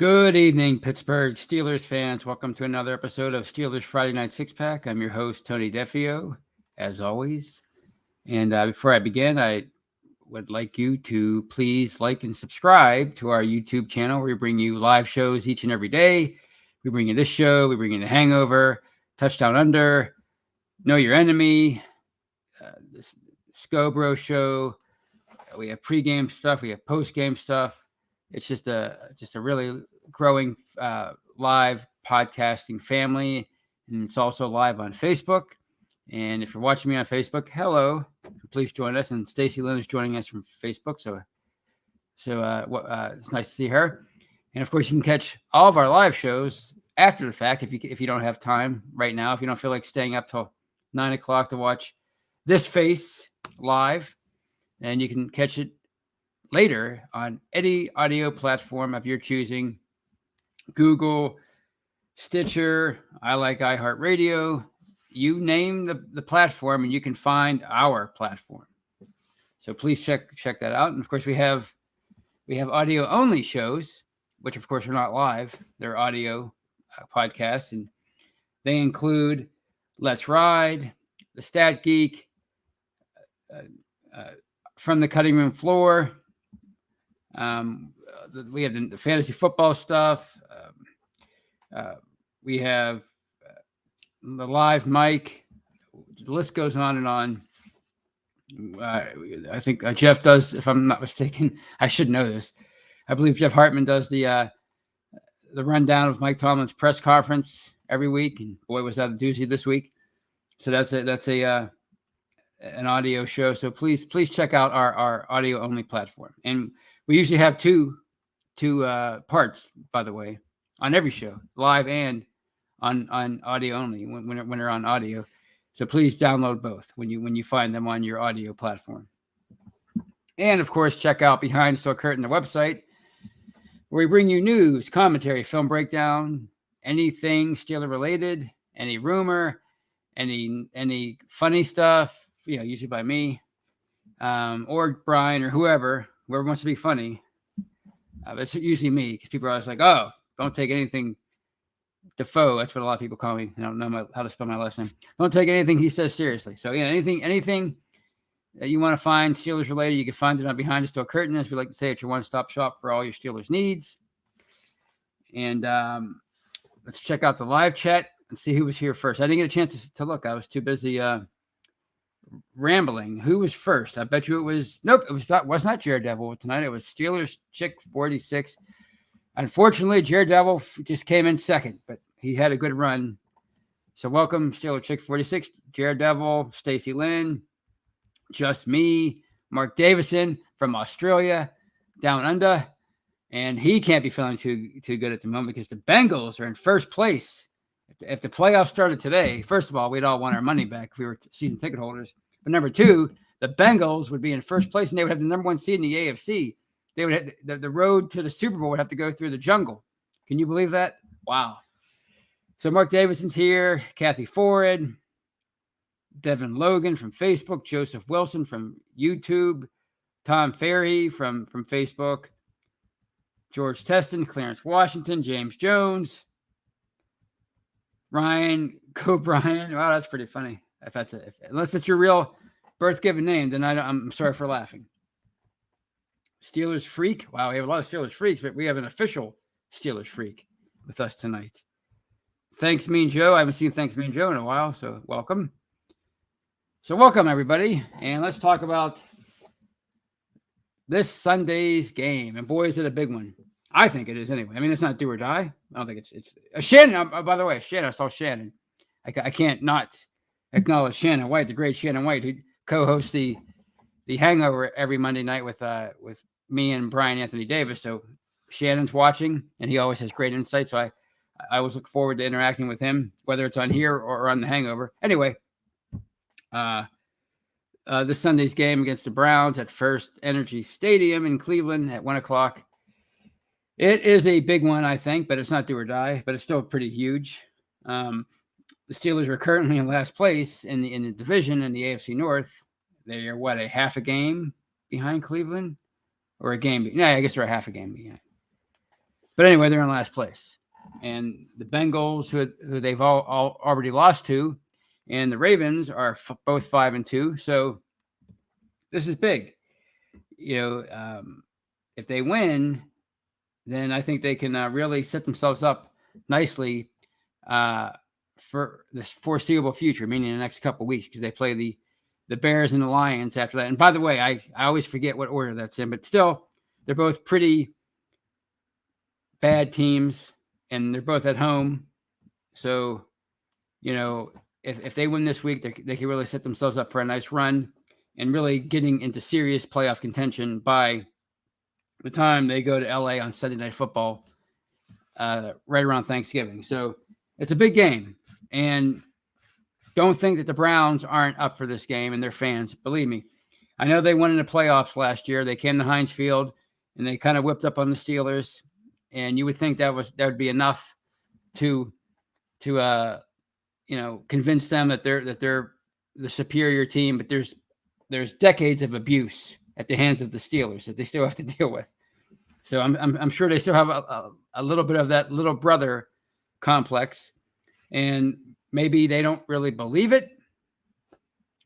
Good evening, Pittsburgh Steelers fans. Welcome to another episode of Steelers Friday Night Six Pack. I'm your host, Tony Defio, as always. And before I begin, I would like you to please like and subscribe to our YouTube channel where we bring you live shows each and every day. We bring you this show, we bring you The Hangover, Touchdown Under, Know Your Enemy, this Scobro show. We have pregame stuff, we have postgame stuff. It's just a really growing live podcasting family, and it's also live on Facebook. And if you're watching me on Facebook, hello, please join us. And Stacy Lynn is joining us from Facebook, so it's nice to see her. And of course, you can catch all of our live shows after the fact if you don't have time right now, if you don't feel like staying up till 9 o'clock to watch this face live, and you can catch it later on any audio platform of your choosing. Google, Stitcher, I like iHeartRadio. You name the platform and you can find our platform. So please check that out. And of course, we have audio only shows, which of course are not live. They're audio podcasts, and they include Let's Ride, The Stat Geek, From the Cutting Room Floor. We have the fantasy football stuff. We have the live mic. The list goes on and on. I think Jeff does, if I'm not mistaken. I should know this. I believe Jeff Hartman does the rundown of Mike Tomlin's press conference every week, and boy, was that a doozy this week. So that's an audio show. So please check out our audio only platform. And we usually have two parts, by the way, on every show, live and on audio only when they're on audio. So please download both when you find them on your audio platform. And of course, check out Behind Steel Curtain, the website, where we bring you news, commentary, film breakdown, anything Steeler related, any rumor, any funny stuff, usually by me, or Brian or whoever wants to be funny. It's usually me, because people are always like, oh, don't take anything Defoe. That's what a lot of people call me. I don't know how to spell my last name. Don't take anything he says seriously. So, anything that you want to find Steelers related, you can find it on Behind the Steel Curtain. As we like to say, it's your one-stop shop for all your Steelers needs. And let's check out the live chat and see who was here first. I didn't get a chance to look. I was too busy rambling. Who was first? I bet you it was. Nope, it was not Jared Devil tonight. It was Steelers Chick 46. Unfortunately, Jared Devil just came in second, but he had a good run. So welcome, Steelers Chick 46, Jared Devil, Stacy Lynn, just me, Mark Davison from Australia, down under, and he can't be feeling too good at the moment because the Bengals are in first place. If the playoffs started today, first of all, we'd all want our money back if we were season ticket holders. But number two, the Bengals would be in first place, and they would have the number one seed in the AFC. They would have, the road to the Super Bowl would have to go through the jungle. Can you believe that? Wow. So Mark Davidson's here, Kathy Ford, Devin Logan from Facebook, Joseph Wilson from YouTube, Tom Ferry from Facebook, George Teston, Clarence Washington, James Jones, Ryan, go Brian. Wow, that's pretty funny. Unless it's your real birth-given name, then I'm sorry for laughing. Steelers Freak. Wow, we have a lot of Steelers Freaks, but we have an official Steelers Freak with us tonight. Thanks, Mean Joe. I haven't seen Thanks, Mean Joe in a while, so welcome. So welcome, everybody, and let's talk about this Sunday's game. And boy, is it a big one. I think it is anyway. I mean, it's not do or die. I don't think it's Shannon. By the way, Shannon. I saw Shannon. I can't not acknowledge Shannon White, the great Shannon White, who co-hosts the Hangover every Monday night with me and Brian Anthony Davis. So Shannon's watching, and he always has great insight. So I always look forward to interacting with him, whether it's on here or on the Hangover. Anyway, this Sunday's game against the Browns at First Energy Stadium in Cleveland at 1 o'clock. It is a big one, I think, but it's not do or die, but it's still pretty huge. The Steelers are currently in last place in the division in the AFC North. They are a half a game behind Cleveland, or a game? Yeah, I guess they're a half a game behind. But anyway, they're in last place. And the Bengals, who they've all already lost to, and the Ravens are both 5-2. So this is big. If they win, then I think they can really set themselves up nicely for this foreseeable future, meaning the next couple of weeks, because they play the Bears and the Lions after that. And by the way, I always forget what order that's in, but still, they're both pretty bad teams, and they're both at home. So, if they win this week, they can really set themselves up for a nice run and really getting into serious playoff contention by the time they go to LA on Sunday Night Football, right around Thanksgiving. So it's a big game, and don't think that the Browns aren't up for this game and their fans. Believe me, I know they won in the playoffs last year. They came to Heinz Field and they kind of whipped up on the Steelers, and you would think that would be enough to convince them that they're the superior team. But there's decades of abuse at the hands of the Steelers that they still have to deal with. So I'm sure they still have a little bit of that little brother complex, and maybe they don't really believe it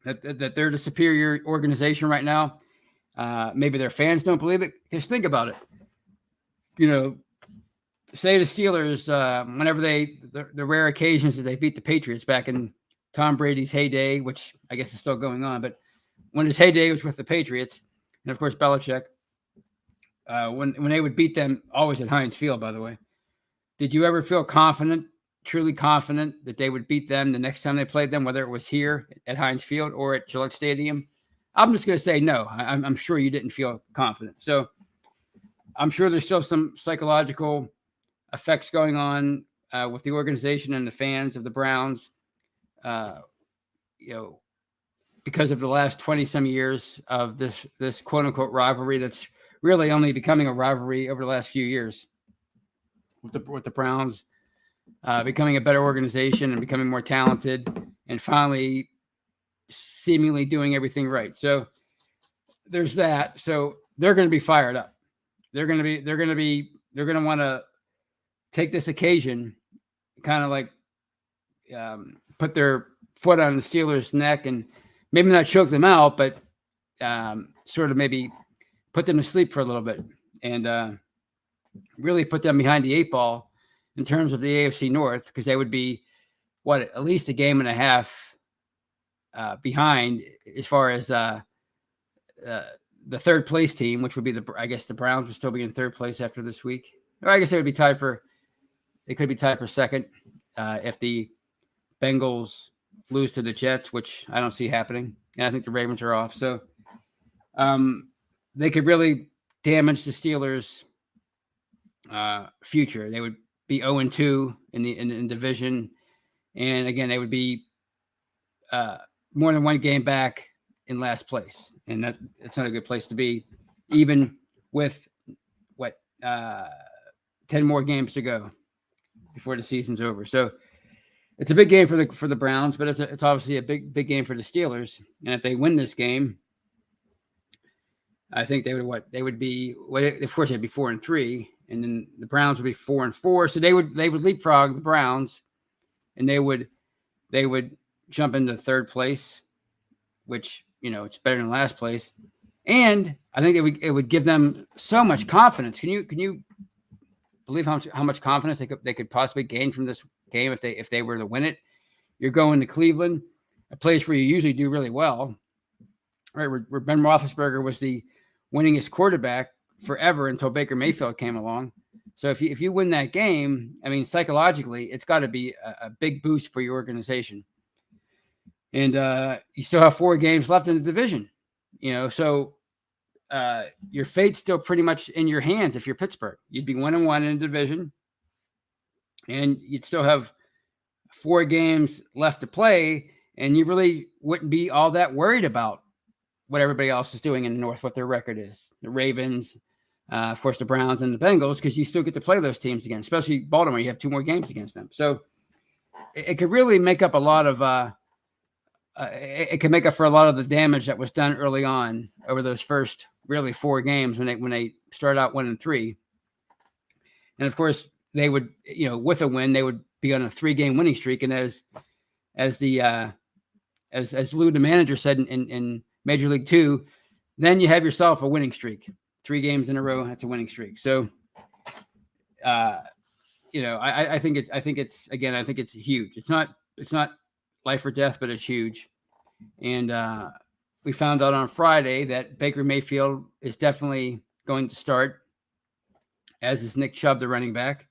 that they're the superior organization right now. Maybe their fans don't believe it. Because think about it. Say the Steelers, whenever the rare occasions that they beat the Patriots back in Tom Brady's heyday, which I guess is still going on, but when his heyday was with the Patriots, and of course Belichick, when they would beat them, always at Heinz Field, by the way, did you ever feel truly confident that they would beat them the next time they played them, whether it was here at Heinz Field or at Gillette Stadium? I'm just going to say no. I'm sure you didn't feel confident. So I'm sure there's still some psychological effects going on with the organization and the fans of the Browns, because of the last 20-some years of this quote-unquote rivalry that's really only becoming a rivalry over the last few years with the Browns becoming a better organization and becoming more talented and finally seemingly doing everything right. So there's that. So they're going to be fired up. They're going to want to take this occasion, kind of like put their foot on the Steelers' neck and maybe not choke them out, but sort of maybe put them to sleep for a little bit and really put them behind the 8 ball in terms of the AFC North, because they would be at least a game and a half behind as far as the third place team, which would be I guess the Browns would still be in third place after this week. Or I guess they could be tied for second if the Bengals lose to the Jets, which I don't see happening. And I think the Ravens are off. So they could really damage the Steelers' future. They would be 0-2 in the division. And again, they would be more than one game back in last place. And that's not a good place to be, even with 10 more games to go before the season's over. So it's a big game for the Browns, but it's obviously a big game for the Steelers. And if they win this game, I think they would be, of course they'd be 4-3, and then the Browns would be 4-4. So they would leapfrog the Browns, and they would jump into third place, which, it's better than last place. And I think it would give them so much confidence. Can you believe how much confidence they could possibly gain from this game if they were to win it? You're going to Cleveland, a place where you usually do really well, right? Where Ben Roethlisberger was the winningest quarterback forever until Baker Mayfield came along. So if you win that game, I mean, psychologically, it's got to be a big boost for your organization. And you still have 4 games left in the division, so your fate's still pretty much in your hands. If you're Pittsburgh, you'd be 1-1 in the division, and you'd still have 4 games left to play, and you really wouldn't be all that worried about what everybody else is doing in the North, what their record is. The Ravens, of course, the Browns and the Bengals, because you still get to play those teams again, especially Baltimore. You have 2 more games against them. So it could really make up a lot of it can make up for a lot of the damage that was done early on over those first really 4 games when they start out 1-3. And of course, they would, with a win, they would be on a 3-game winning streak. And as Lou, the manager, said in Major League 2, then you have yourself a winning streak. 3 games in a row, that's a winning streak. So, I think it's huge. It's not life or death, but it's huge. And we found out on Friday that Baker Mayfield is definitely going to start, as is Nick Chubb, the running back.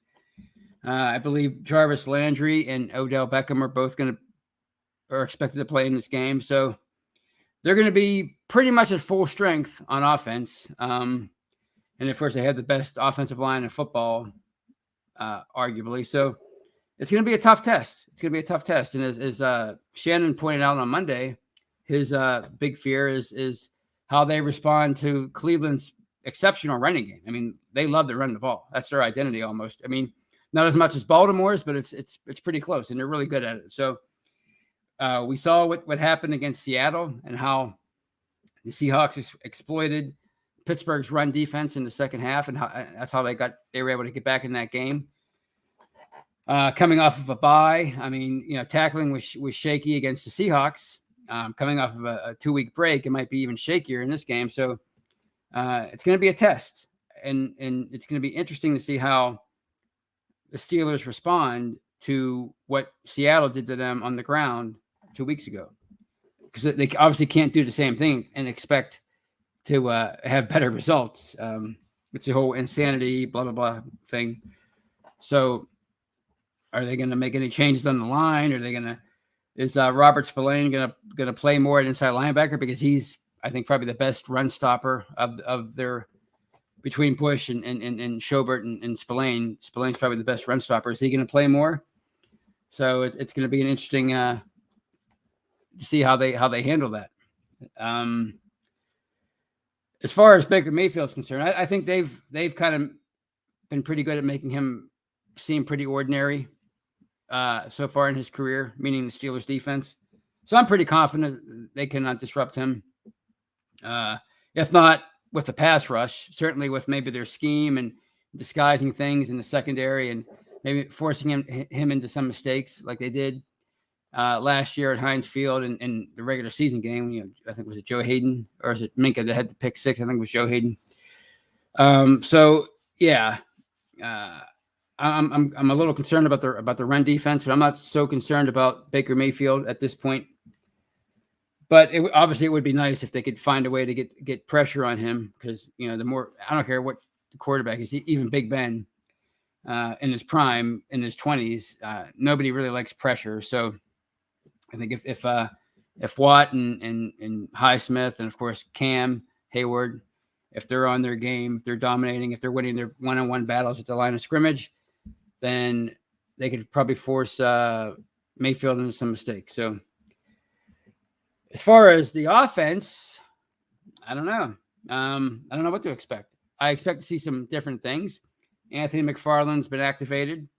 I believe Jarvis Landry and Odell Beckham are expected to play in this game. So they're going to be pretty much at full strength on offense. And of course, they have the best offensive line in football, arguably. So it's going to be a tough test. And as Shannon pointed out on Monday, his big fear is how they respond to Cleveland's exceptional running game. I mean, they love to run the ball. That's their identity almost. I mean, not as much as Baltimore's, but it's pretty close, and they're really good at it. So we saw what happened against Seattle and how the Seahawks exploited Pittsburgh's run defense in the second half, and that's how they were able to get back in that game. Coming off of a bye, I mean, tackling was shaky against the Seahawks. Coming off of a 2-week break, it might be even shakier in this game. So it's going to be a test, and it's going to be interesting to see how the Steelers respond to what Seattle did to them on the ground 2 weeks ago, because they obviously can't do the same thing and expect to have better results. It's the whole insanity, blah, blah, blah thing. So are they going to make any changes on the line? Is Robert Spillane going to play more at inside linebacker, because he's, I think, probably the best run stopper of their, between Bush and Schobert and Spillane. Spillane's probably the best run stopper. Is he going to play more? So it's going to be an interesting to see how they handle that. As far as Baker Mayfield's concerned, I think they've kind of been pretty good at making him seem pretty ordinary so far in his career, meaning the Steelers defense. So I'm pretty confident they cannot disrupt him. If not with the pass rush, certainly with maybe their scheme and disguising things in the secondary and maybe forcing him into some mistakes like they did last year at Heinz Field in the regular season game. I think, was it Joe Hayden, or is it Minka that had the pick six? I think it was Joe Hayden. So yeah, I'm a little concerned about the run defense, but I'm not so concerned about Baker Mayfield at this point. But obviously it would be nice if they could find a way to get pressure on him, because the more, I don't care what the quarterback is, even Big Ben in his prime, in his 20s, nobody really likes pressure. So I think if Watt and Highsmith and of course Cam Hayward, if they're on their game, if they're dominating, if they're winning their one-on-one battles at the line of scrimmage, then they could probably force Mayfield into some mistakes. So as far as the offense, I don't know. I don't know what to expect. I expect to see some different things. Anthony McFarland's been activated,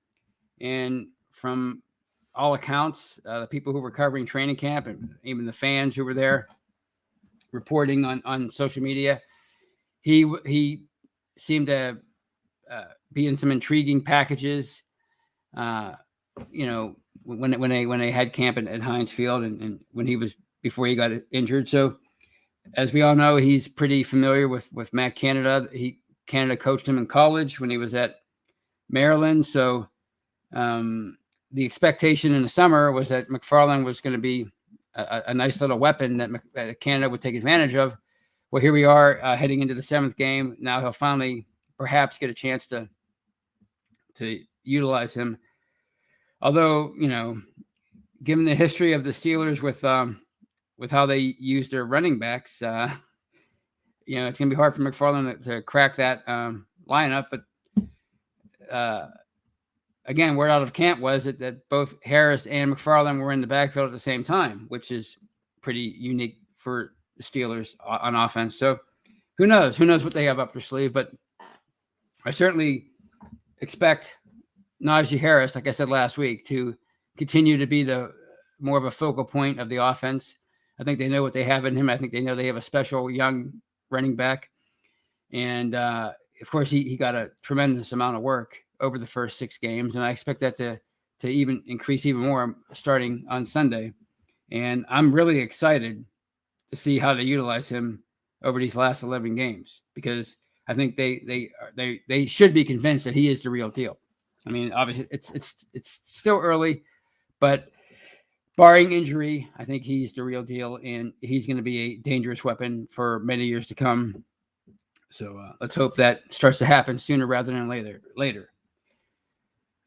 and from all accounts, the people who were covering training camp and even the fans who were there reporting on social media, he seemed to be in some intriguing packages. When they had camp at Heinz Field and when he was, before he got injured. So as we all know, he's pretty familiar with Matt Canada. Canada coached him in college when he was at Maryland. So the expectation in the summer was that McFarland was going to be a nice little weapon that Canada would take advantage of. Well, here we are heading into the 7th game. Now he'll finally perhaps get a chance to utilize him. Although, given the history of the Steelers with how they use their running backs, it's going to be hard for McFarland to crack that lineup. But again, word out of camp was that both Harris and McFarland were in the backfield at the same time, which is pretty unique for the Steelers on offense. So who knows? Who knows what they have up their sleeve? But I certainly expect Najee Harris, like I said last week, to continue to be the more of a focal point of the offense. I think they know what they have in him. I think they know they have a special young running back. And, of course, he got a tremendous amount of work over the first 6 games, and I expect that to even increase even more starting on Sunday. And I'm really excited to see how they utilize him over these last 11 games, because I think they should be convinced that he is the real deal. I mean, obviously it's still early, but barring injury, I think he's the real deal, and he's going to be a dangerous weapon for many years to come. So let's hope that starts to happen sooner rather than later.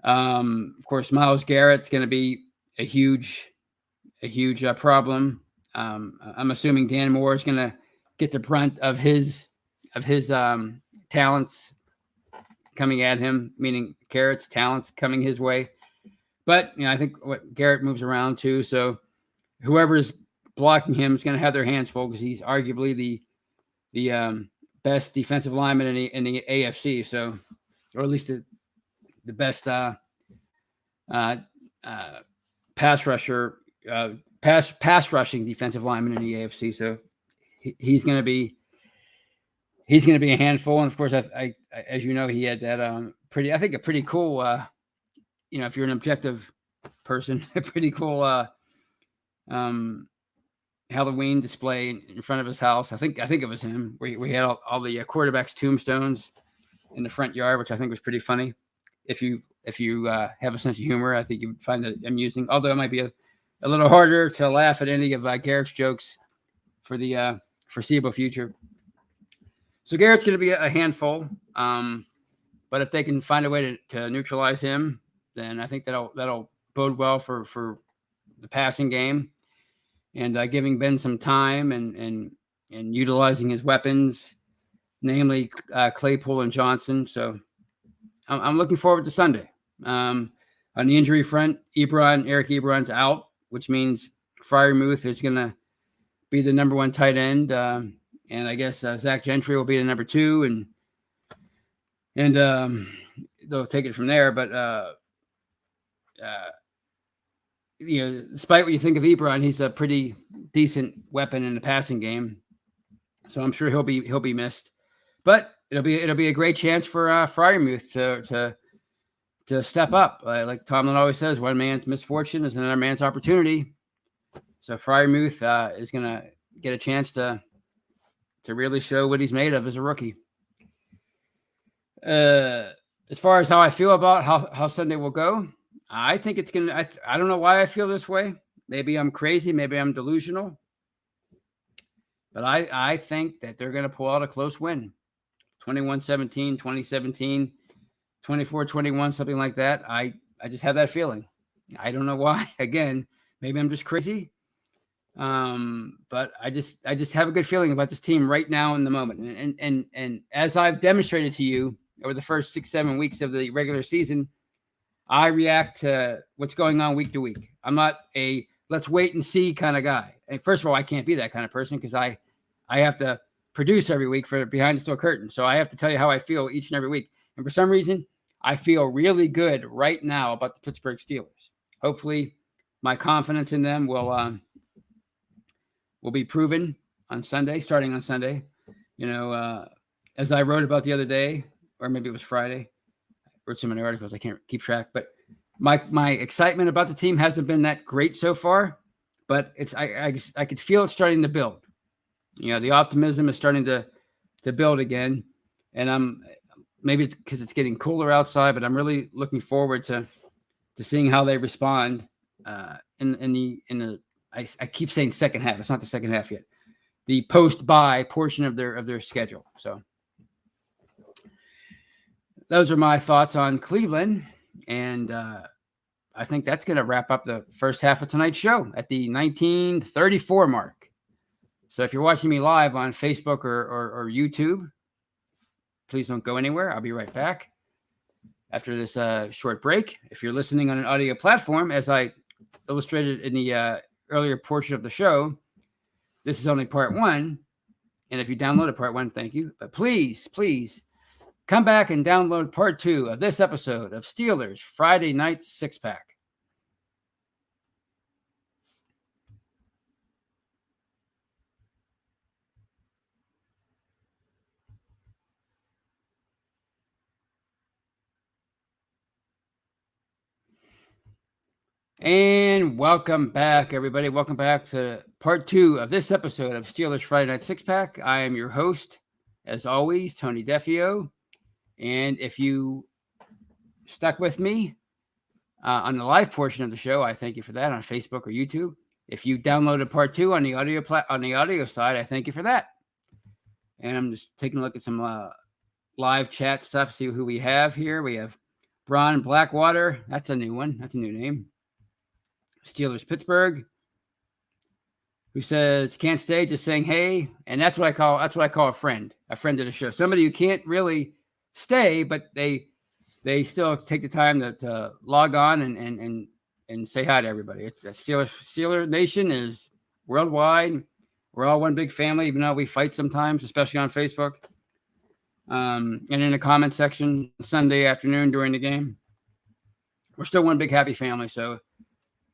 Of course, Myles Garrett's going to be a huge problem. I'm assuming Dan Moore is going to get the brunt of his talents coming at him, meaning Garrett's talents coming his way. But I think what Garrett moves around too, so whoever's blocking him is going to have their hands full, because he's arguably the best defensive lineman in the AFC. So, or at least the best pass rusher, pass rushing defensive lineman in the AFC. So he's going to be a handful. And of course, I as you know, he had that a pretty cool if you're an objective person, a pretty cool Halloween display in front of his house. I think it was him, where we had all the quarterbacks' tombstones in the front yard, which I think was pretty funny. If you have a sense of humor, I think you would find that amusing. Although it might be a little harder to laugh at any of Garrett's jokes for the foreseeable future. So Garrett's going to be a handful, but if they can find a way to neutralize him, then I think that'll bode well for the passing game, and giving Ben some time and utilizing his weapons, namely Claypool and Johnson. So I'm looking forward to Sunday. On the injury front, Eric Ebron's out, which means Freiermuth is going to be the number 1 tight end, and I guess Zach Gentry will be the number 2, and they'll take it from there. But despite what you think of Ebron, he's a pretty decent weapon in the passing game. So I'm sure he'll be missed. But it'll be a great chance for Freiermuth to step up. Like Tomlin always says, one man's misfortune is another man's opportunity. So Freiermuth is going to get a chance to really show what he's made of as a rookie. As far as how I feel about how Sunday will go, I think it's going to – I don't know why I feel this way. Maybe I'm crazy. Maybe I'm delusional. But I think that they're going to pull out a close win. 21-17, 20-17, 24-21, something like that. I just have that feeling. I don't know why. Again, maybe I'm just crazy. But I just have a good feeling about this team right now in the moment. And as I've demonstrated to you over the first 6-7 weeks of the regular season, I react to what's going on week to week. I'm not a let's wait and see kind of guy. And first of all, I can't be that kind of person, because I have to produce every week for Behind the Steel Curtain. So I have to tell you how I feel each and every week. And for some reason, I feel really good right now about the Pittsburgh Steelers. Hopefully, my confidence in them will be proven on Sunday, starting on Sunday. As I wrote about the other day, or maybe it was Friday, I wrote so many articles I can't keep track. But my excitement about the team hasn't been that great so far, but I could feel it starting to build. The optimism is starting to build again, and maybe it's because it's getting cooler outside, but I'm really looking forward to seeing how they respond in the I keep saying second half. It's not the second half yet. The post-bye portion of their schedule. So those are my thoughts on Cleveland, and I think that's going to wrap up the first half of tonight's show at the 19:34 mark. So if you're watching me live on Facebook or YouTube, please don't go anywhere. I'll be right back after this short break. If you're listening on an audio platform, as I illustrated in the earlier portion of the show, this is only part 1. And if you downloaded part 1, thank you. But please come back and download part 2 of this episode of Steelers Friday Night Six Pack. And welcome back, everybody. Welcome back to part 2 of this episode of Steelers Friday Night Six Pack. I am your host, as always, Tony Defio. And if you stuck with me on the live portion of the show, I thank you for that on Facebook or YouTube. If you downloaded part 2 on the audio side, I thank you for that. And I'm just taking a look at some live chat stuff, see who we have here. We have Bron Blackwater. That's a new one. That's a new name. Steelers Pittsburgh, who says can't stay, just saying hey, and that's what I call a friend of the show. Somebody who can't really stay, but they still take the time to log on and say hi to everybody. It's the Steeler Nation is worldwide. We're all one big family, even though we fight sometimes, especially on Facebook, and in the comment section Sunday afternoon during the game. We're still one big happy family. So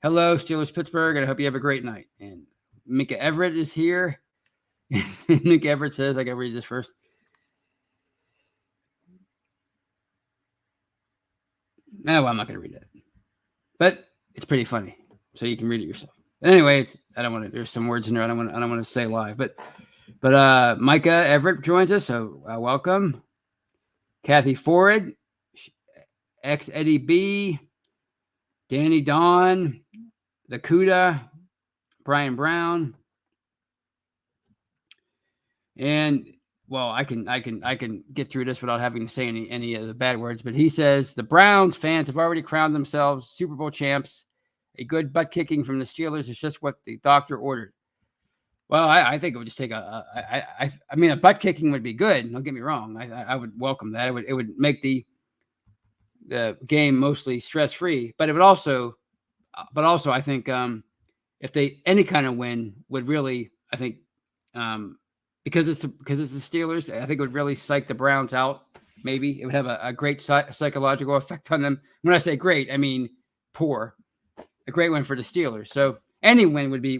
hello, Steelers Pittsburgh, and I hope you have a great night. And Mika Everett is here. Mika Everett says, I got to read this first. No, I'm not going to read it. But it's pretty funny, so you can read it yourself. Anyway, I don't want to. There's some words in there I don't want to say live. But Micah Everett joins us, so welcome. Kathy Ford, ex Eddie B, Danny Dawn, the Cuda, Brian Brown, and well, I can get through this without having to say any of the bad words. But he says the Browns fans have already crowned themselves Super Bowl champs. A good butt kicking from the Steelers is just what the doctor ordered. Well, I think it would just take I mean, a butt kicking would be good. Don't get me wrong. I would welcome that. It would make the game mostly stress free. But it would also, I think if any kind of win would really, I think, because it's the Steelers, I think it would really psych the Browns out. Maybe it would have a great psychological effect on them. When I say great, I mean poor. A great win for the Steelers. So any win would be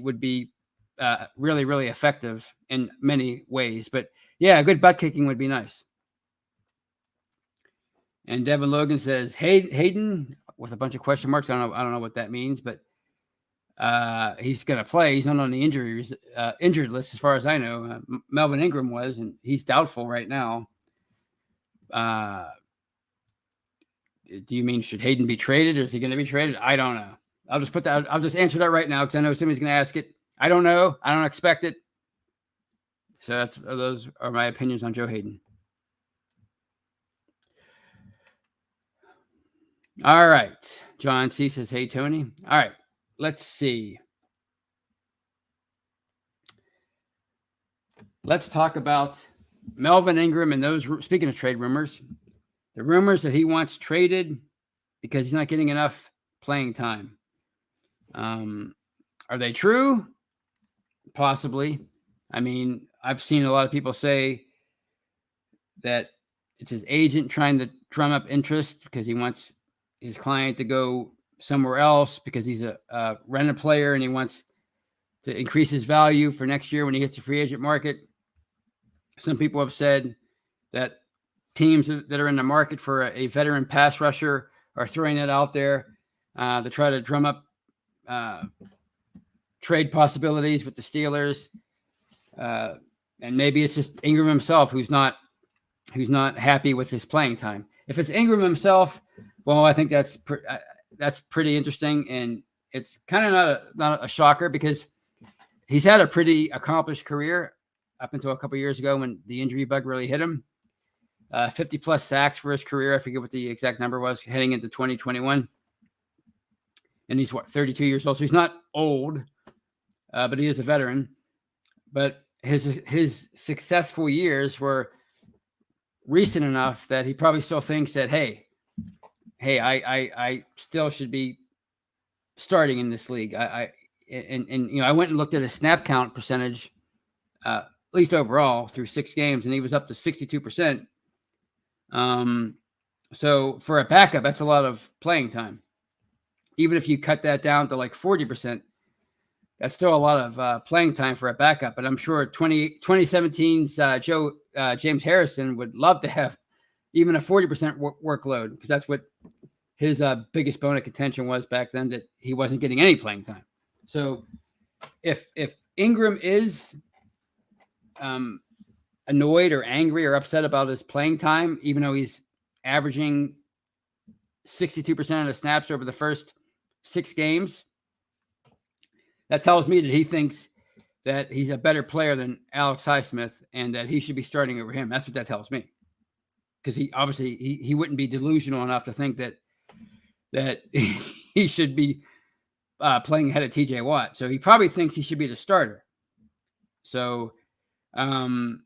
really, really effective in many ways. But yeah, a good butt kicking would be nice. And Devin Logan says Hayden with a bunch of question marks. I don't know what that means, but he's going to play. He's not on the injured list as far as I know. Melvin Ingram was, and he's doubtful right now. Do you mean should Hayden be traded, or is he going to be traded? I don't know. I'll just put that. I'll just answer that right now because I know somebody's going to ask it. I don't know. I don't expect it. So those are my opinions on Joe Hayden. All right. John C says, hey, Tony. All right. Let's see. Let's talk about Melvin Ingram and those, speaking of trade rumors, the rumors that he wants traded because he's not getting enough playing time. Are they true? Possibly. I mean, I've seen a lot of people say that it's his agent trying to drum up interest because he wants his client to go somewhere else because he's a rented player and he wants to increase his value for next year when he hits the free agent market. Some people have said that teams that are in the market for a veteran pass rusher are throwing it out there to try to drum up trade possibilities with the Steelers. And maybe it's just Ingram himself who's not happy with his playing time. If it's Ingram himself, well, I think that's pretty interesting, and it's kind of not a shocker because he's had a pretty accomplished career up until a couple of years ago when the injury bug really hit him. 50 plus sacks for his career. I forget what the exact number was heading into 2021. And he's 32 years old. So he's not old, but he is a veteran. But his successful years were recent enough that he probably still thinks that, hey, I still should be starting in this league. I went and looked at his snap count percentage, at least overall through 6 games, and he was up to 62%. So for a backup, that's a lot of playing time. Even if you cut that down to like 40%, that's still a lot of playing time for a backup. But I'm sure 2017's James Harrison would love to have even a 40% workload because that's what his biggest bone of contention was back then that he wasn't getting any playing time. So if Ingram is annoyed or angry or upset about his playing time, even though he's averaging 62% of the snaps over the first 6 games, that tells me that he thinks that he's a better player than Alex Highsmith and that he should be starting over him. That's what that tells me. Because he obviously he wouldn't be delusional enough to think that he should be playing ahead of TJ Watt. So he probably thinks he should be the starter. So, and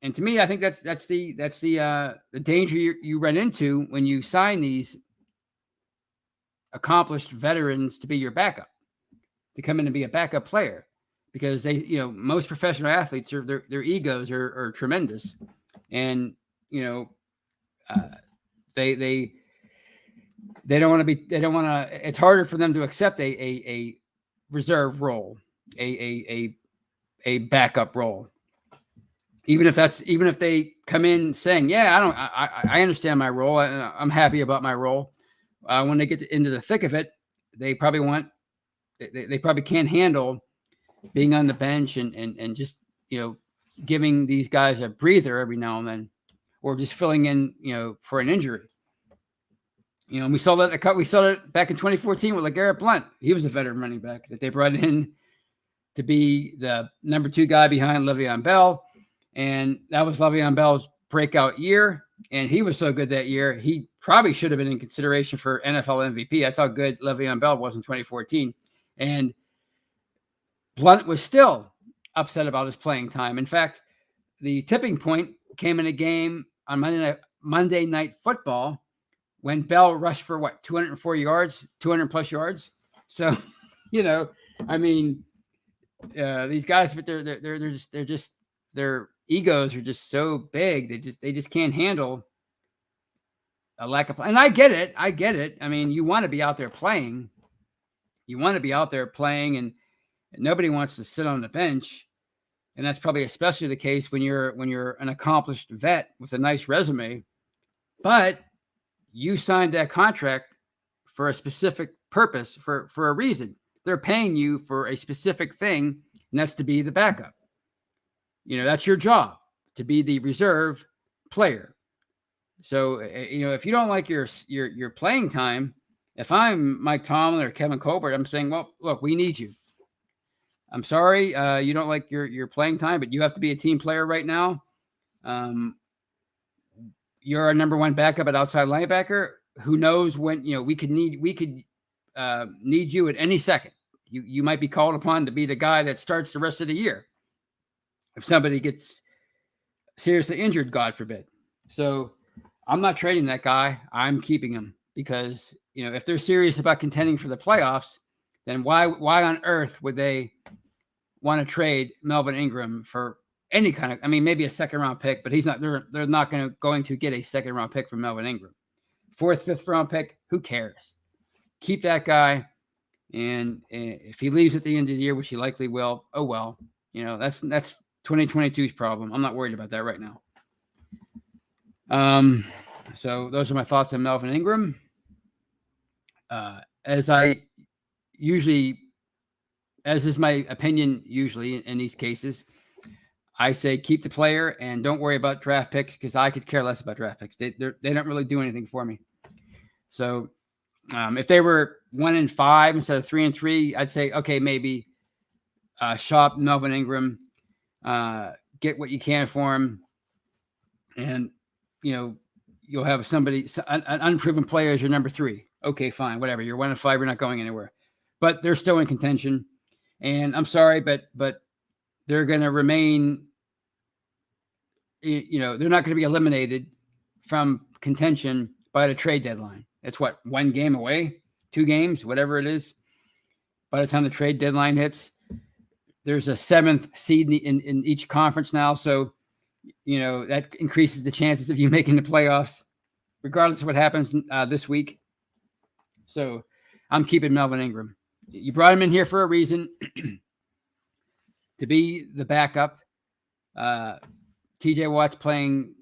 to me, I think that's the danger you run into when you sign these accomplished veterans to be your backup, to come in and be a backup player, because they, most professional athletes their egos are tremendous, and they don't want to. It's harder for them to accept a reserve role, a backup role. Even if they come in saying, yeah, I understand my role. I'm happy about my role. When they get into the thick of it, they probably they probably can't handle being on the bench and just, giving these guys a breather every now and then, or just filling in, for an injury. We saw that back in 2014 with LeGarrette Blount. He was a veteran running back that they brought in to be the number 2 guy behind Le'Veon Bell. And that was Le'Veon Bell's breakout year. And he was so good that year, he probably should have been in consideration for NFL MVP. That's how good Le'Veon Bell was in 2014. And Blount was still upset about his playing time. In fact, the tipping point came in a game on Monday Night Football when Bell rushed for 204 yards, 200 plus yards. So, these guys, but their egos are just so big. They just can't handle a lack of play. And I get it. I mean, you want to be out there playing. And nobody wants to sit on the bench. And that's probably especially the case when you're an accomplished vet with a nice resume. But you signed that contract for a specific purpose, for a reason. They're paying you for a specific thing, and that's to be the backup. That's your job, to be the reserve player. So, if you don't like your playing time, if I'm Mike Tomlin or Kevin Colbert, I'm saying, well, look, we need you. I'm sorry, you don't like your playing time, but you have to be a team player right now. You're our number 1 backup at outside linebacker. Who knows when we could need you at any second. You might be called upon to be the guy that starts the rest of the year if somebody gets seriously injured, God forbid. So I'm not trading that guy. I'm keeping him because if they're serious about contending for the playoffs, then why on earth would they want to trade Melvin Ingram for any kind of, maybe a 2nd round pick, but they're not going to get a 2nd round pick from Melvin Ingram. 4th, 5th round pick, who cares? Keep that guy. And if he leaves at the end of the year, which he likely will, oh well, that's 2022's problem. I'm not worried about that right now. So those are my thoughts on Melvin Ingram. As is my opinion usually in these cases, I say keep the player and don't worry about draft picks because I could care less about draft picks. They don't really do anything for me. So if they were 1-5 instead of 3-3, I'd say, okay, maybe shop Melvin Ingram, get what you can for him. And, you'll have an unproven player as your number 3. Okay, fine, whatever. You're 1-5, you're not going anywhere. But they're still in contention. And I'm sorry, but they're going to remain, they're not going to be eliminated from contention by the trade deadline. It's 1 game away, 2 games, whatever it is. By the time the trade deadline hits, there's a 7th seed in each conference now. So, that increases the chances of you making the playoffs, regardless of what happens this week. So I'm keeping Melvin Ingram. You brought him in here for a reason, to be the backup. TJ Watt's playing.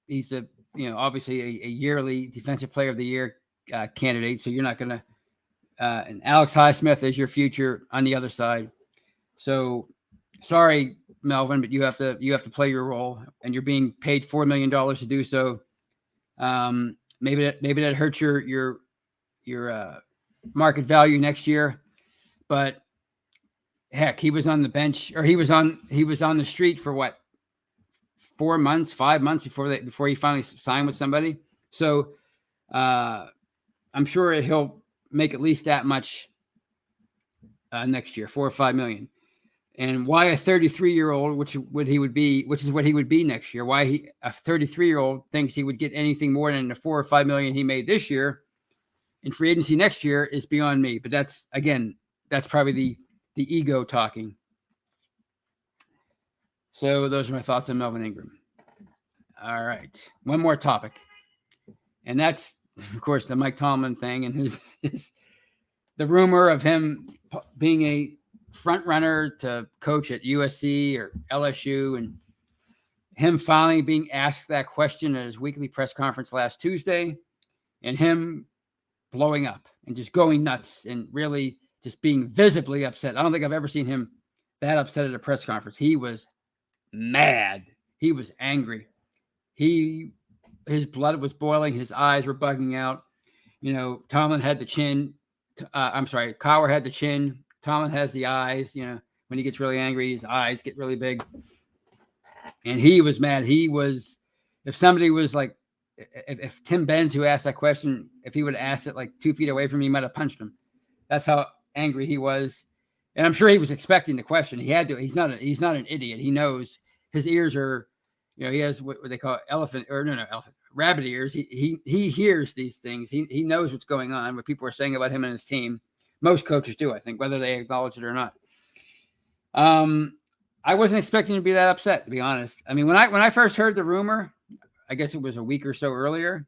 He's obviously a yearly defensive player of the year candidate. So you're not going to. And Alex Highsmith is your future on the other side. So sorry, Melvin, but you have to play your role, and you're being paid $4 million to do so. Maybe that hurts your market value next year, but heck, he was on the bench, or he was on the street for what, 4 months, 5 months before he finally signed with somebody. So I'm sure he'll make at least that much next year, $4 or $5 million. And why a 33-year-old, which is what he would be next year? Why a 33-year-old thinks he would get anything more than the $4 or $5 million he made this year in free agency next year is beyond me. But that's probably the ego talking. So those are my thoughts on Melvin Ingram. All right, one more topic, and that's, of course, the Mike Tomlin thing and his the rumor of him being a front runner to coach at USC or LSU, and him finally being asked that question at his weekly press conference last Tuesday, and him blowing up and just going nuts and really just being visibly upset. I don't think I've ever seen him that upset at a press conference. He was mad. He was angry. His blood was boiling. His eyes were bugging out. Tomlin had the chin. Cowher had the chin. Tomlin has the eyes. When he gets really angry, his eyes get really big. And he was mad. If somebody was like, if Tim Benz, who asked that question, if he would have asked it like 2 feet away from me, he might have punched him. That's how angry he was. And I'm sure he was expecting the question. He had to. He's not an idiot. He knows his ears are, he has what they call rabbit ears. He hears these things. He knows what's going on, what people are saying about him and his team. Most coaches do, I think, whether they acknowledge it or not. I wasn't expecting to be that upset, to be honest. I mean, when I first heard the rumor, I guess it was a week or so earlier.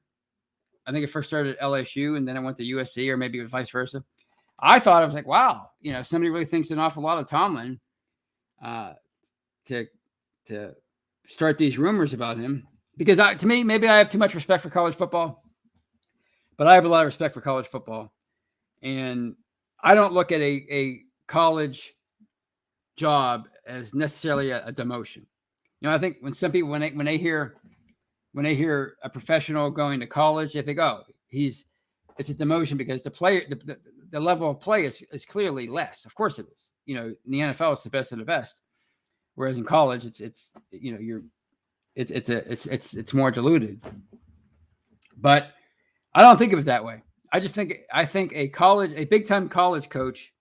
I think it first started at LSU, and then it went to USC, or maybe vice versa. I thought, I was like, wow, somebody really thinks an awful lot of Tomlin to start these rumors about him. Because to me, maybe I have too much respect for college football, but I have a lot of respect for college football. And I don't look at a college job as necessarily a demotion. I think when some people, when they hear a professional going to college, they think, oh, it's a demotion because the level of play is clearly less. Of course it is. In the NFL, it's the best of the best. Whereas in college, it's more diluted. But I don't think of it that way. I think a big time college coach,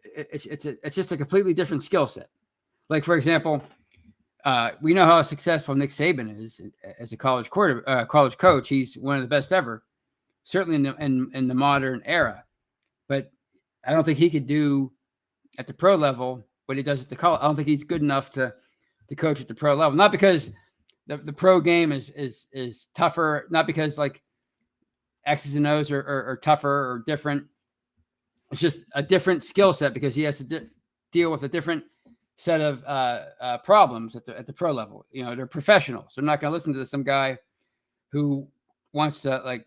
it's just a completely different skill set. Like, for example, we know how successful Nick Saban is as a college coach. He's one of the best ever, certainly in the modern era. But I don't think he could do at the pro level what he does at the college. I don't think he's good enough to coach at the pro level. Not because the pro game is tougher. Not because like X's and O's are tougher or different. It's just a different skill set because he has to deal with a different set of problems at the pro level. They're professionals. They're not going to listen to some guy who wants to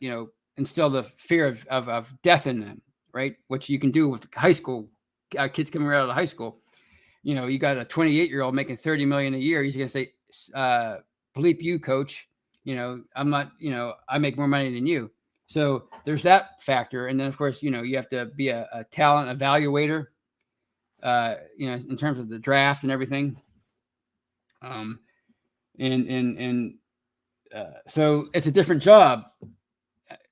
instill the fear of death in them, right? Which you can do with high school kids coming right out of high school. You got a 28-year-old making $30 million a year. He's going to say, bleep you, coach. I'm not, I make more money than you. So there's that factor. And then, of course, you have to be a talent evaluator, in terms of the draft and everything. So it's a different job.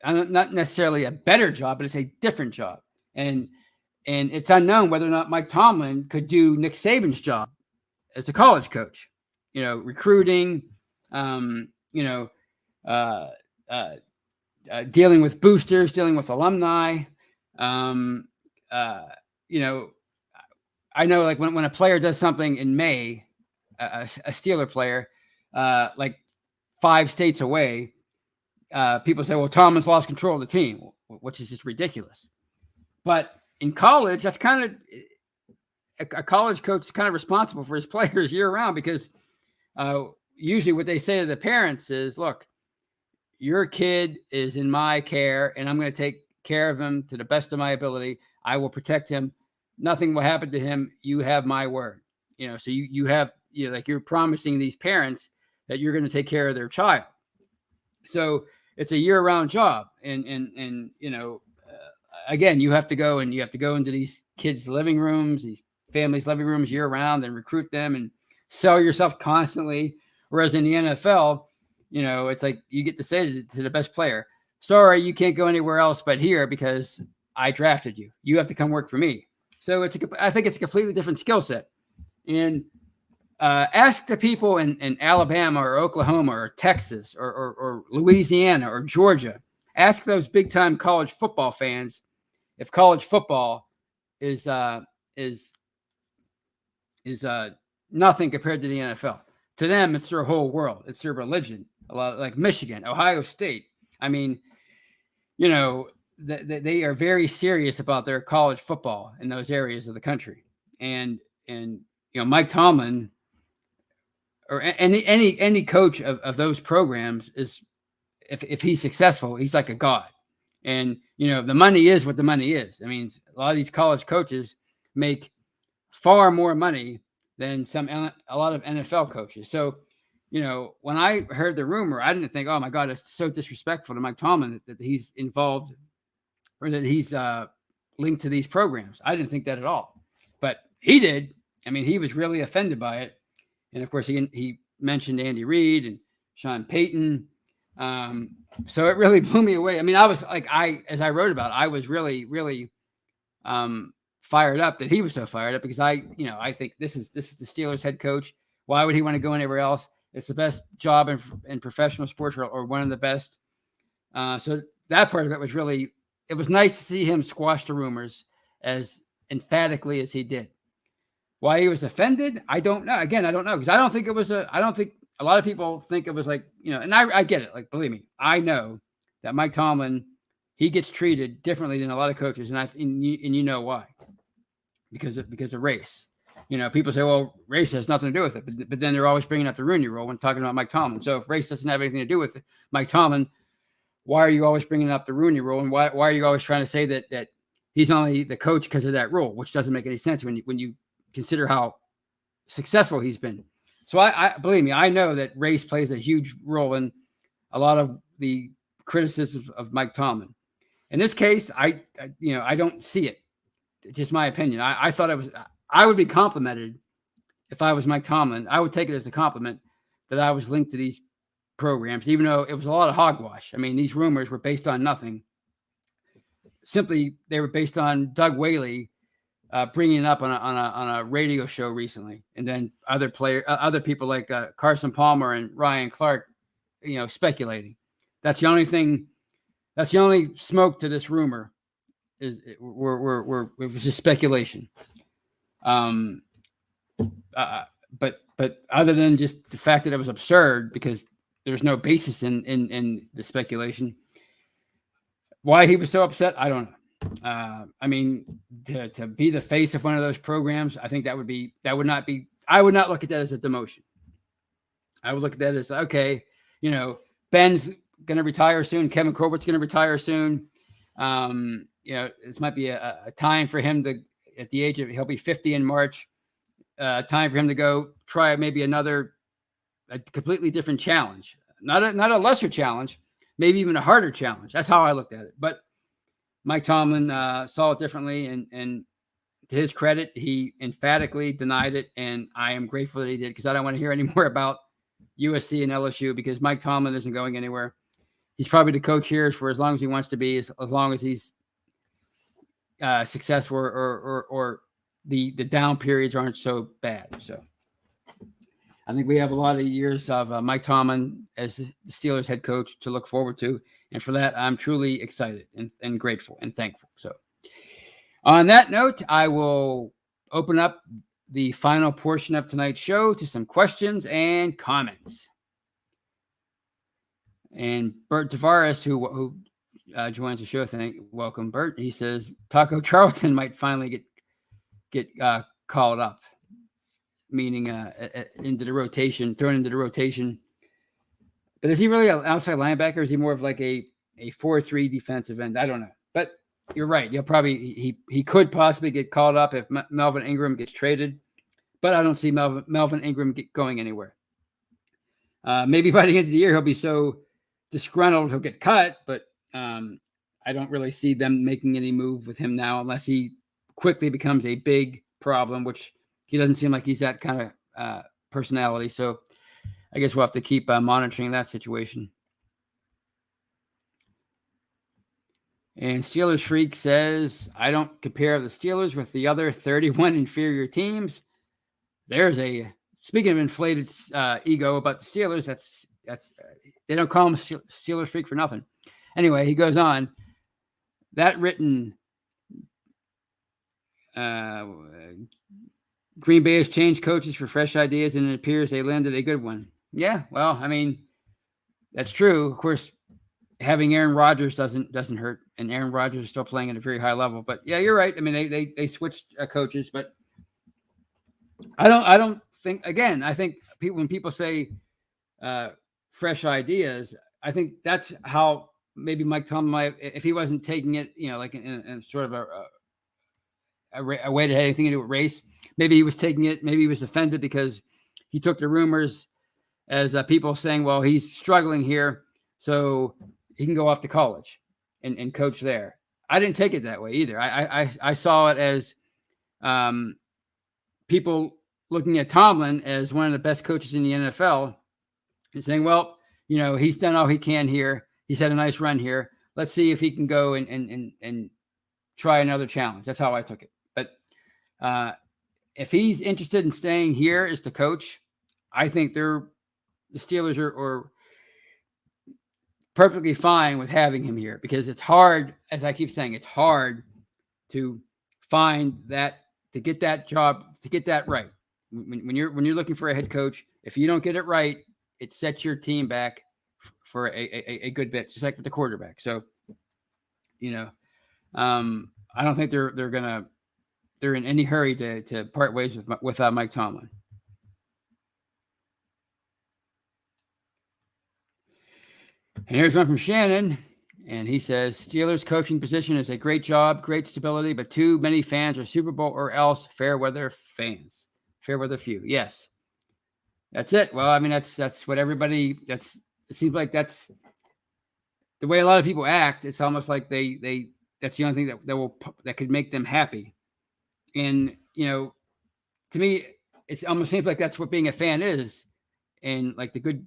Not necessarily a better job, but it's a different job. And it's unknown whether or not Mike Tomlin could do Nick Saban's job as a college coach, recruiting, dealing with boosters, dealing with alumni. I know, like when a player does something in May, a Steeler player, like 5 states away, people say, well, Tomlin's lost control of the team, which is just ridiculous. But in college, that's kind of a college coach is kind of responsible for his players year round because usually what they say to the parents is, look, your kid is in my care, and I'm going to take care of him to the best of my ability. I will protect him. Nothing will happen to him. You have my word. So you have, like you're promising these parents that you're going to take care of their child. So it's a year-round job, and again, you have to go into these kids' living rooms, these families' living rooms year-round, and recruit them and sell yourself constantly. Whereas in the NFL, it's like you get to say to the best player, "Sorry, you can't go anywhere else but here because I drafted you. You have to come work for me." So I think it's a completely different skill set. And ask the people in Alabama or Oklahoma or Texas or Louisiana or Georgia. Ask those big time college football fans if college football is nothing compared to the NFL. To them, it's their whole world. It's their religion. A lot like Michigan, Ohio State. I mean, they are very serious about their college football in those areas of the country. And Mike Tomlin or any coach of those programs is, if he's successful, he's like a god. And the money is what the money is. I mean, a lot of these college coaches make far more money than a lot of NFL coaches. So when I heard the rumor, I didn't think, oh my God, it's so disrespectful to Mike Tomlin that he's involved or that he's linked to these programs. I didn't think that at all, but he did. I mean, he was really offended by it. And of course, he mentioned Andy Reid and Sean Payton. So it really blew me away. I mean, I was like, as I wrote about it, I was really, really fired up that he was so fired up because I think this is the Steelers head coach. Why would he want to go anywhere else? It's the best job in professional sports or one of the best. So that part of it was it was nice to see him squash the rumors as emphatically as he did. Why he was offended, I don't know. Again, I don't know because I don't think a lot of people think it was like, and I get it. Like, believe me, I know that Mike Tomlin, he gets treated differently than a lot of coaches. And you know why? Because of race. People say, well, race has nothing to do with it. But then they're always bringing up the Rooney Rule when talking about Mike Tomlin. So if race doesn't have anything to do with Mike Tomlin, why are you always bringing up the Rooney Rule? And why are you always trying to say that he's only the coach because of that rule, which doesn't make any sense when you consider how successful he's been. So I believe me, I know that race plays a huge role in a lot of the criticisms of Mike Tomlin. In this case, I don't see it. It's just my opinion. I thought I would be complimented if I was Mike Tomlin. I would take it as a compliment that I was linked to these programs, even though it was a lot of hogwash. I mean, these rumors were based on nothing. Simply, they were based on Doug Whaley bringing it up on a radio show recently, and then other people like Carson Palmer and Ryan Clark, speculating. That's the only thing. That's the only smoke to this rumor. It was just speculation. But other than just the fact that it was absurd because there's no basis in the speculation. Why he was so upset, I don't know. I mean, to be the face of one of those programs, I think I would not look at that as a demotion. I would look at that as, okay, Ben's going to retire soon. Kevin Corbett's going to retire soon. This might be a time for him to, at the age of, he'll be 50 in March, time for him to go try maybe a completely different challenge, not a lesser challenge, maybe even a harder challenge. That's how I looked at it. But Mike Tomlin saw it differently, and to his credit, he emphatically denied it, and I am grateful that he did because I don't want to hear any more about USC and LSU because Mike Tomlin isn't going anywhere. He's probably the coach here for as long as he wants to be, as long as he's successful or the down periods aren't so bad. So I think we have a lot of years of Mike Tomlin as the Steelers head coach to look forward to. And for that, I'm truly excited and grateful and thankful. So on that note, I will open up the final portion of tonight's show to some questions and comments. And Bert Tavares, who joins the show, welcome, Bert. He says Taco Charlton might finally get called up, meaning into the rotation, thrown into the rotation But is he really an outside linebacker? Or is he more of like a 4-3 defensive end? I don't know. But you're right. He could possibly get called up if Melvin Ingram gets traded. But I don't see Melvin Ingram going anywhere. Maybe by the end of the year, he'll be so disgruntled he'll get cut. But I don't really see them making any move with him now unless he quickly becomes a big problem, which he doesn't seem like he's that kind of personality. So I guess we'll have to keep monitoring that situation. And Steelers Freak says, I don't compare the Steelers with the other 31 inferior teams. Speaking of inflated ego about the Steelers, that's they don't call him Steelers Freak for nothing. Anyway, he goes on. That written Green Bay has changed coaches for fresh ideas, and it appears they landed a good one. Yeah, well, I mean, that's true. Of course, having Aaron Rodgers doesn't hurt, and Aaron Rodgers is still playing at a very high level. But yeah, you're right. I mean, they switched coaches, but I don't think. Again, I think when people say fresh ideas, I think that's how maybe Mike Tomlin might, if he wasn't taking it, like in sort of a way that had anything to do with race. Maybe he was taking it. Maybe he was offended because he took the rumors as people saying, well, he's struggling here, so he can go off to college and coach there. I didn't take it that way either. I saw it as people looking at Tomlin as one of the best coaches in the NFL and saying, well, he's done all he can here. He's had a nice run here. Let's see if he can go and try another challenge. That's how I took it. But if he's interested in staying here as the coach, I think the Steelers are perfectly fine with having him here, because it's hard, as I keep saying, it's hard to find that, to get that job, to get that right. When you're looking for a head coach, if you don't get it right, it sets your team back for a good bit, just like with the quarterback. So, I don't think they're in any hurry to part ways with Mike Tomlin. And here's one from Shannon, and he says, Steelers coaching position is a great job, great stability, but too many fans are Super Bowl or else fair weather fans. Fair weather few. Yes. That's it. Well, I mean, that's what everybody, it seems like that's the way a lot of people act. It's almost like that's the only thing that could make them happy. And, to me, it almost seems like that's what being a fan is. And like the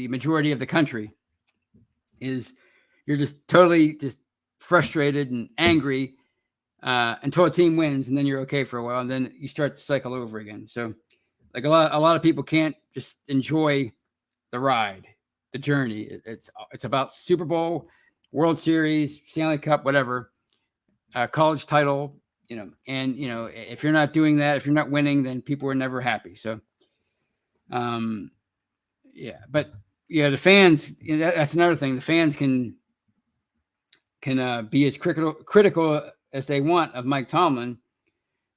majority of the country is, you're just totally just frustrated and angry until a team wins, and then you're okay for a while, and then you start to cycle over again. So like a lot of people can't just enjoy the ride, the journey. It's about Super Bowl, World Series, Stanley Cup, whatever, college title, and if you're not doing that, if you're not winning, then people are never happy. So yeah, but the fans, that's another thing. The fans can be as critical as they want of Mike Tomlin.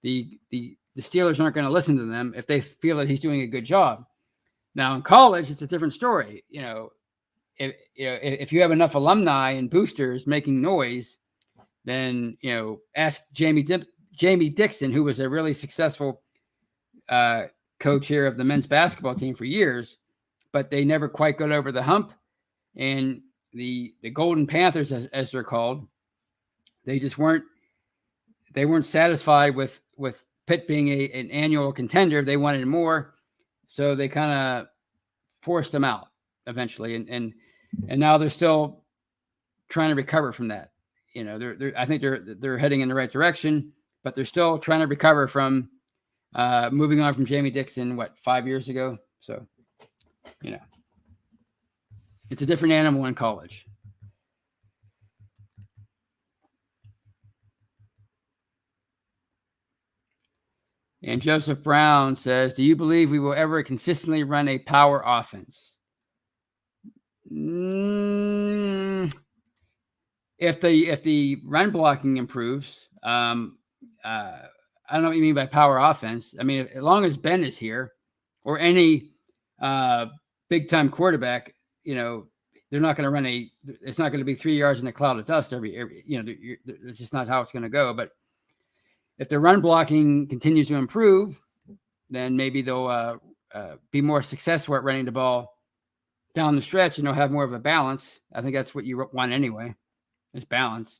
The Steelers aren't going to listen to them if they feel that he's doing a good job. Now in college, it's a different story. If you have enough alumni and boosters making noise, then ask Jamie Dixon, who was a really successful coach here of the men's basketball team for years, but they never quite got over the hump. And the Golden Panthers, as they're called, they weren't satisfied with Pitt being an annual contender. They wanted more, so they kind of forced them out eventually. And now they're still trying to recover from that. I think they're heading in the right direction, but they're still trying to recover from moving on from Jamie Dixon, 5 years ago. So, it's a different animal in college. And Joseph Brown says, do you believe we will ever consistently run a power offense? If the run blocking improves, I don't know what you mean by power offense. I mean, as long as Ben is here, or any big time quarterback, they're not going to run it's not going to be 3 yards in a cloud of dust every it's just not how it's going to go. But if the run blocking continues to improve, then maybe they'll be more successful at running the ball down the stretch, have more of a balance. I think that's what you want anyway, is balance.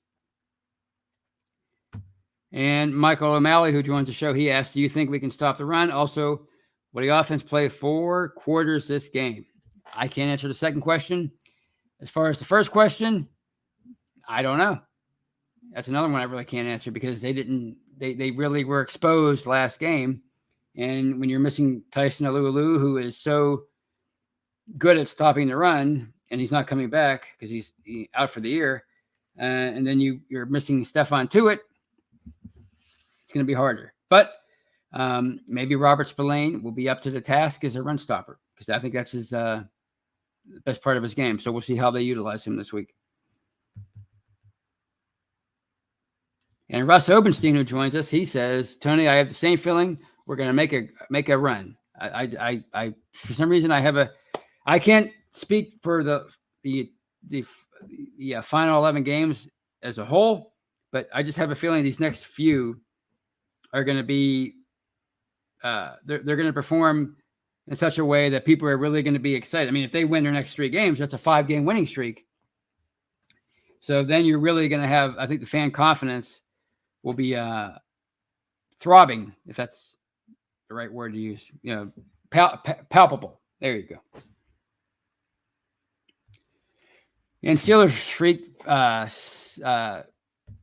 And Michael O'Malley, who joins the show, he asked, do you think we can stop the run? Also, will the offense play 4 quarters this game? I can't answer the second question. As far as the first question, I don't know. That's another one I really can't answer because they really were exposed last game. And when you're missing Tyson Alualu, who is so good at stopping the run, and he's not coming back because he's out for the year, and then you're missing Stephon Tuitt, it's going to be harder. But maybe Robert Spillane will be up to the task as a run stopper because I think that's his best part of his game. So we'll see how they utilize him this week. And Russ Obenstein, who joins us, he says, Tony, I have the same feeling. We're going to make a run. I for some reason I can't speak for the final 11 games as a whole, but I just have a feeling these next few are going to be they're going to perform in such a way that people are really going to be excited. I mean, if they win their next 3 games, that's a 5-game winning streak. So then you're really going to have, I think the fan confidence will be throbbing, if that's the right word to use, palpable. There you go. And Steelers Freak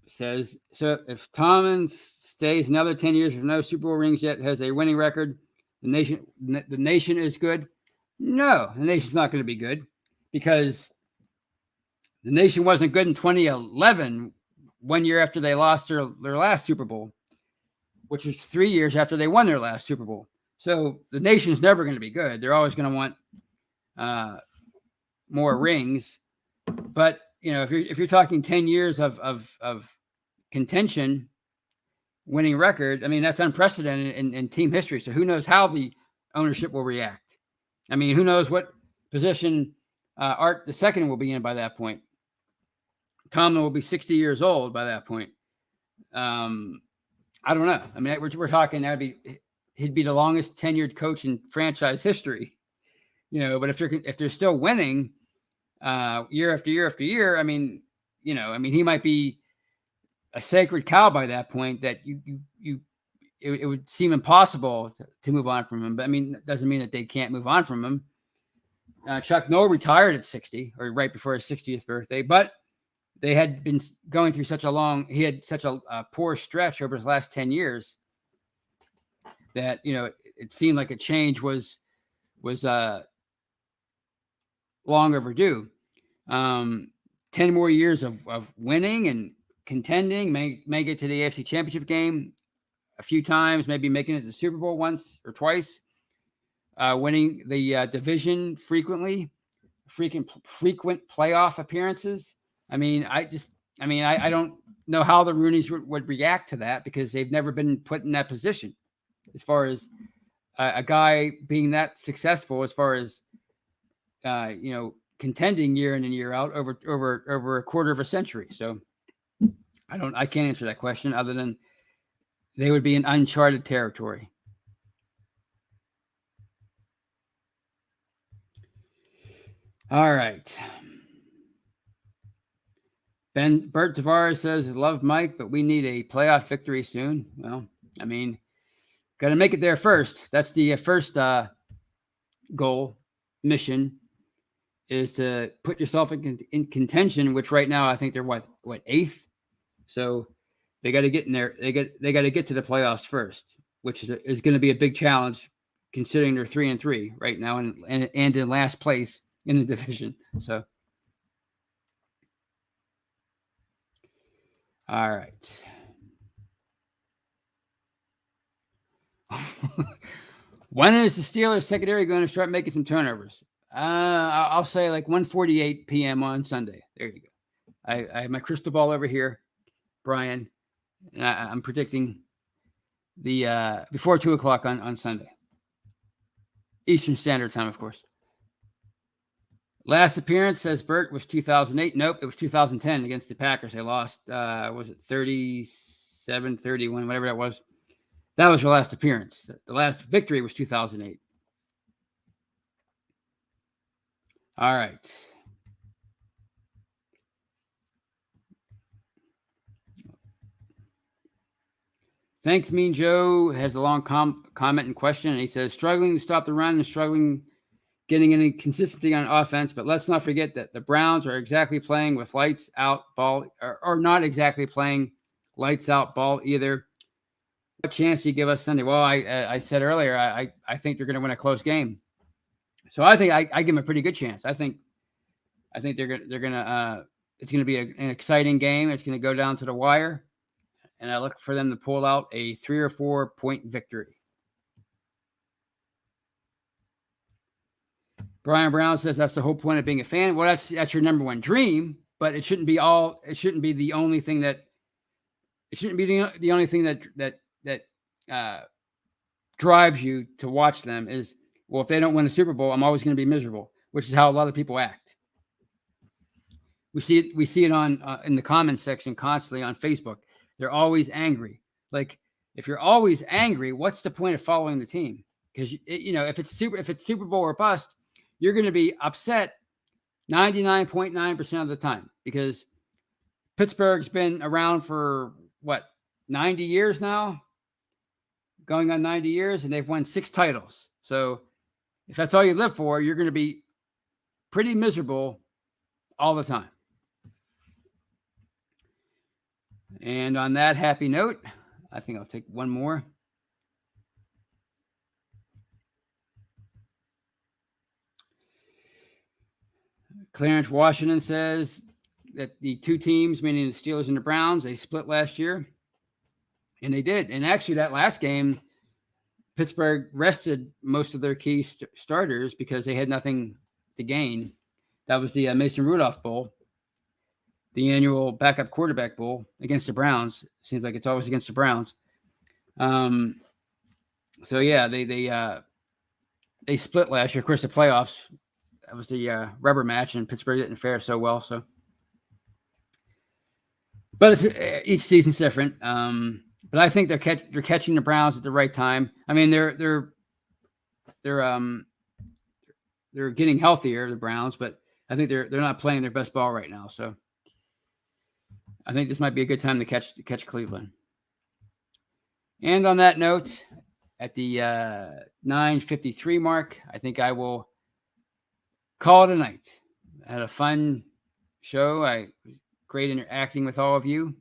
says, so if Tomlin stays another 10 years with no Super Bowl rings yet, has a winning record, the nation is good? No, the nation's not going to be good because the nation wasn't good in 2011, 1 year after they lost their last Super Bowl, which was 3 years after they won their last Super Bowl. So the nation's never going to be good. They're always going to want more rings. But if you're talking 10 years of contention, winning record, I mean that's unprecedented in team history. So who knows how the ownership will react? I mean, who knows what position Art II will be in by that point? Tomlin will be 60 years old by that point. I don't know. I mean, we're talking he'd be the longest tenured coach in franchise history, But if they're still winning year after year after year, I mean, he might be a sacred cow by that point that it would seem impossible to move on from him. But I mean, it doesn't mean that they can't move on from him. Chuck Noll retired at 60 or right before his 60th birthday, but they had been going through he had such a poor stretch over his last 10 years that, it seemed like a change was long overdue. 10 more years of winning and contending, may get to the AFC Championship game a few times, maybe making it to the Super Bowl once or twice, winning the division frequent playoff appearances. I mean, I don't know how the Rooneys would react to that because they've never been put in that position as far as a guy being that successful as far as, contending year in and year out over a quarter of a century. So I can't answer that question other than they would be in uncharted territory. All right. Bert Tavares says, love Mike, but we need a playoff victory soon. Well, I mean, got to make it there first. That's the first goal, mission, is to put yourself in contention, which right now I think they're what 8th. So they got to get in there. They got to get to the playoffs first, which is going to be a big challenge considering they're 3-3 right now and in last place in the division. So. All right. When is the Steelers secondary going to start making some turnovers? I'll say like 1:48 p.m. on Sunday. There you go. I have my crystal ball over here, Brian, and I'm predicting the before 2:00 on Sunday, Eastern Standard Time, of course. Last appearance, says Bert, was 2008. Nope, it was 2010 against the Packers. They lost, was it 37-31, whatever that was. That was their last appearance. The last victory was 2008. All right. Thanks, Mean Joe has a long comment and question, and he says, struggling to stop the run and struggling getting any consistency on offense, but let's not forget that the Browns are exactly playing with lights out ball, or not exactly playing lights out ball either. What chance do you give us Sunday? Well, I said earlier, I think they're going to win a close game. So I think I give them a pretty good chance. I think they're gonna it's gonna be an exciting game. It's gonna go down to the wire, and I look for them to pull out a 3 or 4 point victory. Brian Brown says that's the whole point of being a fan. Well, that's your number one dream, but it shouldn't be the only thing that drives you to watch them is, well, if they don't win a Super Bowl, I'm always going to be miserable, which is how a lot of people act. We see it on in the comments section constantly on Facebook. They're always angry. Like, if you're always angry, what's the point of following the team? Because if it's Super Bowl or bust, you're going to be upset 99.9% of the time, because Pittsburgh's been around for 90 years now, going on 90 years, and they've won 6 titles. So if that's all you live for, you're going to be pretty miserable all the time. And on that happy note, I think I'll take one more. Clarence Washington says that the two teams, meaning the Steelers and the Browns, they split last year. And they did. And actually, that last game, Pittsburgh rested most of their key starters because they had nothing to gain. That was the Mason Rudolph Bowl, the annual backup quarterback bowl against the Browns. Seems like it's always against the Browns. So yeah, they split last year. Of course, the playoffs, that was the rubber match, and Pittsburgh didn't fare so well. So, but each season's different. But I think they're catching the Browns at the right time. I mean, they're getting healthier, the Browns, but I think they're not playing their best ball right now. So I think this might be a good time to catch Cleveland. And on that note, at the 9:53 mark, I think I will call it a night. I had a fun show. Great interacting with all of you.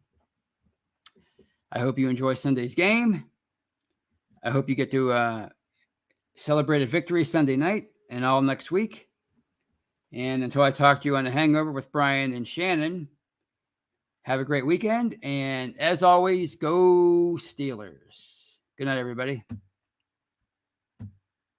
I hope you enjoy Sunday's game. I hope you get to celebrate a victory Sunday night and all next week. And until I talk to you on The Hangover with Brian and Shannon, have a great weekend. And as always, go Steelers. Good night, everybody.